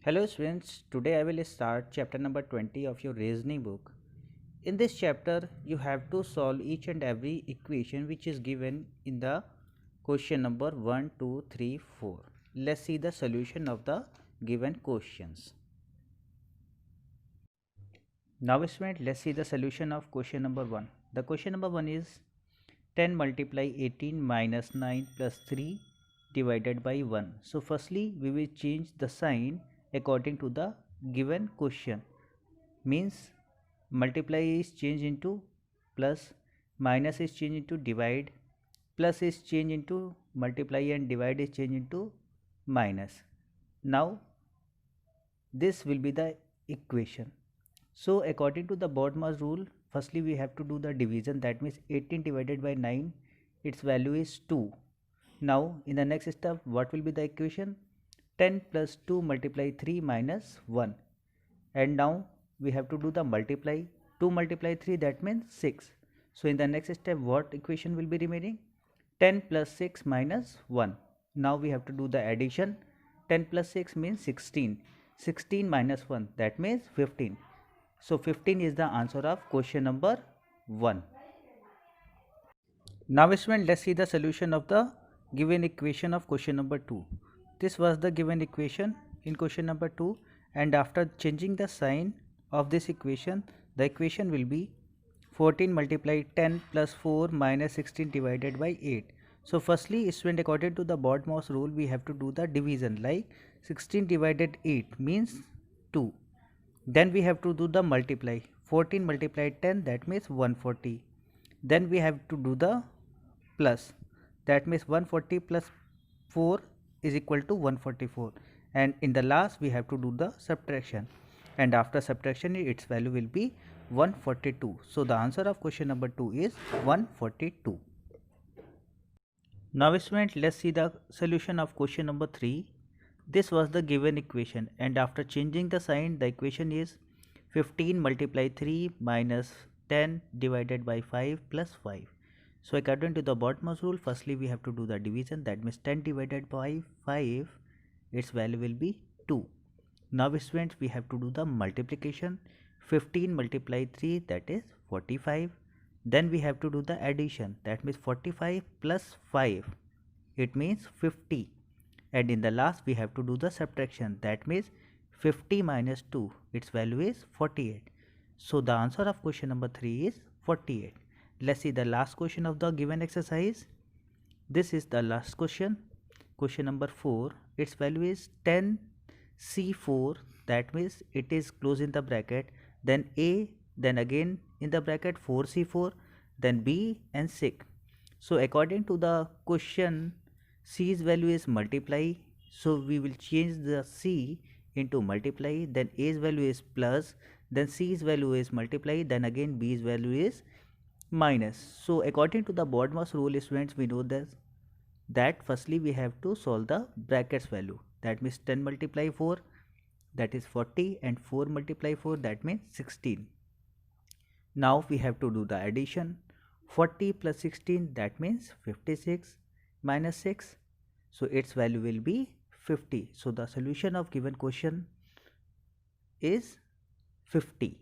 Hello students, today I will start chapter number 20 of your reasoning book. In this chapter, you have to solve each and every equation which is given in the question number 1, 2, 3, 4. Let's see the solution of the given questions. Now students, let's see the solution of question number 1. The question number 1 is 10 multiply 18 minus 9 plus 3 divided by 1. So firstly, we will change the sign according to the given question. Means multiply is changed into plus, minus is changed into divide, plus is changed into multiply, and divide is changed into minus. Now this will be the equation. So according to the BODMAS rule, firstly we have to do the division. That means 18 divided by 9, its value is 2. Now in the next step, what will be the equation? 10 plus 2 multiply 3 minus 1. And now we have to do the multiply. 2 multiply 3, that means 6. So in the next step, what equation will be remaining? 10 plus 6 minus 1. Now we have to do the addition. 10 plus 6 means 16. 16 minus 1, that means 15. So 15 is the answer of question number 1. Now students, let's see the solution of the given equation of question number 2. This was the given equation in question number 2, and after changing the sign of this equation, the equation will be 14 multiply 10 plus 4 minus 16 divided by 8. So firstly student, according to the BODMAS rule, we have to do the division, like 16 divided 8 means 2. Then we have to do the multiply. 14 multiplied 10, that means 140. Then we have to do the plus, that means 140 plus 4 is equal to 144, and in the last we have to do the subtraction, and after subtraction its value will be 142. So the answer of question number 2 is 142. Now students, let's see the solution of question number 3. This was the given equation, and after changing the sign, the equation is 15 multiply 3 minus 10 divided by 5 plus 5. So according to the BODMAS rule, firstly we have to do the division. That means 10 divided by 5, its value will be 2. Now students, we have to do the multiplication. 15 multiply 3, that is 45. Then we have to do the addition. That means 45 plus 5, it means 50. And in the last we have to do the subtraction. That means 50 minus 2, its value is 48. So the answer of question number 3 is 48. Let's see the last question of the given exercise. This is the last question. Question number 4. Its value is 10C4. That means it is closed in the bracket. Then A, then again in the bracket 4C4, then B and 6. So according to the question, C's value is multiply. So we will change the C into multiply. Then A's value is plus. Then C's value is multiply. Then again B's value is minus. So according to the BODMAS rule, students, we know that firstly we have to solve the brackets value. That means 10 multiply 4, that is 40, and 4 multiply 4, that means 16. Now we have to do the addition. 40 plus 16, that means 56, minus 6. So its value will be 50. So the solution of given question is 50.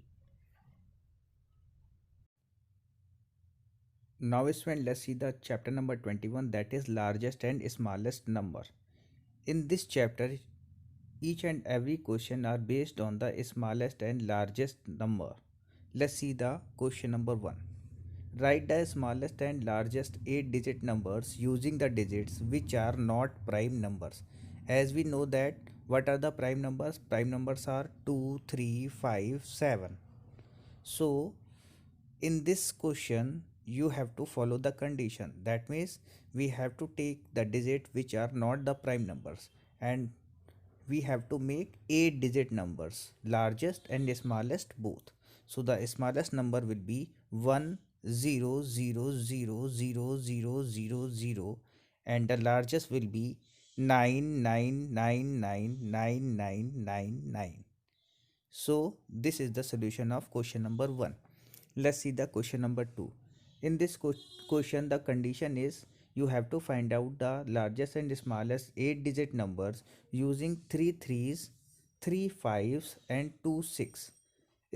Now students, let's see the chapter number 21, that is largest and smallest number. In this chapter, each and every question are based on the smallest and largest number. Let's see the question number 1. Write the smallest and largest 8-digit numbers using the digits which are not prime numbers. As we know that what are the prime numbers? Prime numbers are 2, 3, 5, 7. So in this question you have to follow the condition. That means we have to take the digit which are not the prime numbers, and we have to make 8-digit numbers, largest and smallest both. So the smallest number will be 1 0 0 0 0 0 0 0, and the largest will be 9 9 9 9 9 9 9 9. So this is the solution of question number 1. Let's see the question number 2. In this question, the condition is you have to find out the largest and smallest 8-digit numbers using 3 threes, 3 5s and 2 6.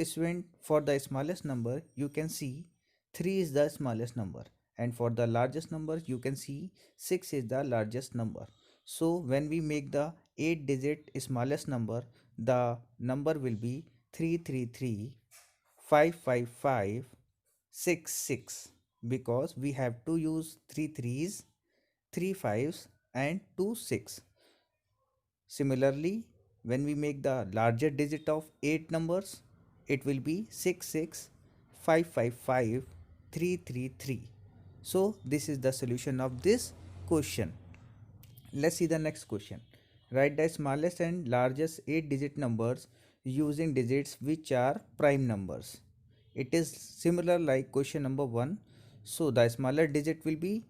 Student, for the smallest number you can see 3 is the smallest number, and for the largest number you can see 6 is the largest number. So when we make the 8 digit smallest number, the number will be 333 555 66, because we have to use 3 threes, 3 fives and 2 6. Similarly, when we make the larger digit of 8 numbers, it will be 66555 333. So this is the solution of this question. Let's see the next question. Write the smallest and largest 8 digit numbers using digits which are prime numbers. It is similar like question number 1. So the smaller digit will be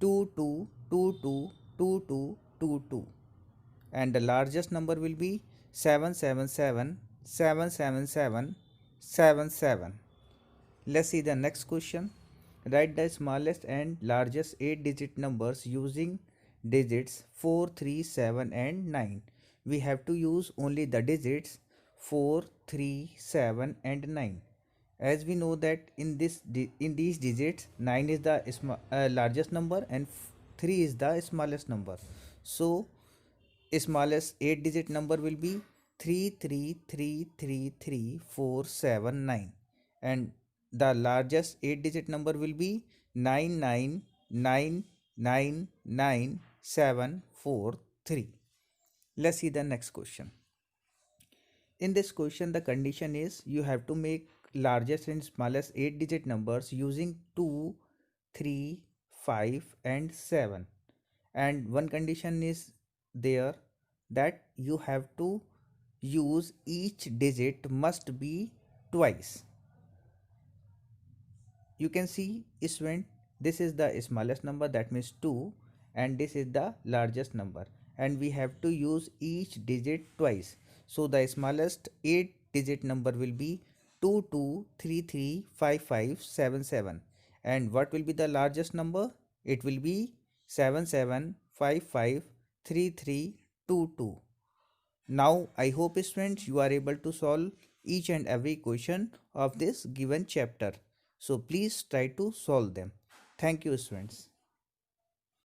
22222222, and the largest number will be 777 Let's see the next question. Write the smallest and largest 8 digit numbers using digits 4, 3, 7 and 9. We have to use only the digits 4, 3, 7 and 9. As we know that in these digits 9 is the largest number and 3 is the smallest number. So smallest 8 digit number will be 3333479, and the largest 8 digit number will be 999999743. Let's see the next question. In this question, the condition is you have to make largest and smallest 8 digit numbers using 2, 3, 5 and 7, and one condition is there that you have to use each digit must be twice. You can see student, this is the smallest number, that means 2, and this is the largest number, and we have to use each digit twice. So the smallest 8 digit number will be 22335577, and what will be the largest number? It will be 77553322. Now I hope students you are able to solve each and every question of this given chapter. So please try to solve them. Thank you students.